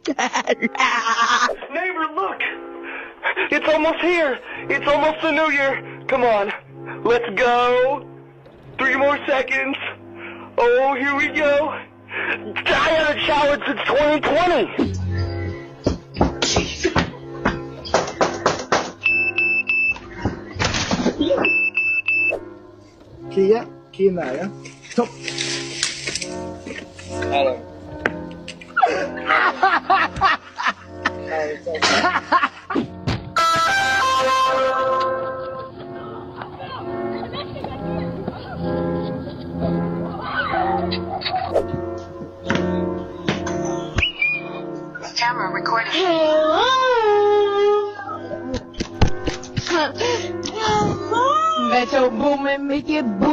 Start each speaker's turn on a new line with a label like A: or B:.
A: Neighbor, look! It's almost here! It's almost the new year! Come on, let's go! 3 more seconds! Oh, here we go! I haven't showered since 2020!
B: Kia nära. Topp.
A: Hallå.
C: Camera recording.
D: Metro Boomin, make it boom.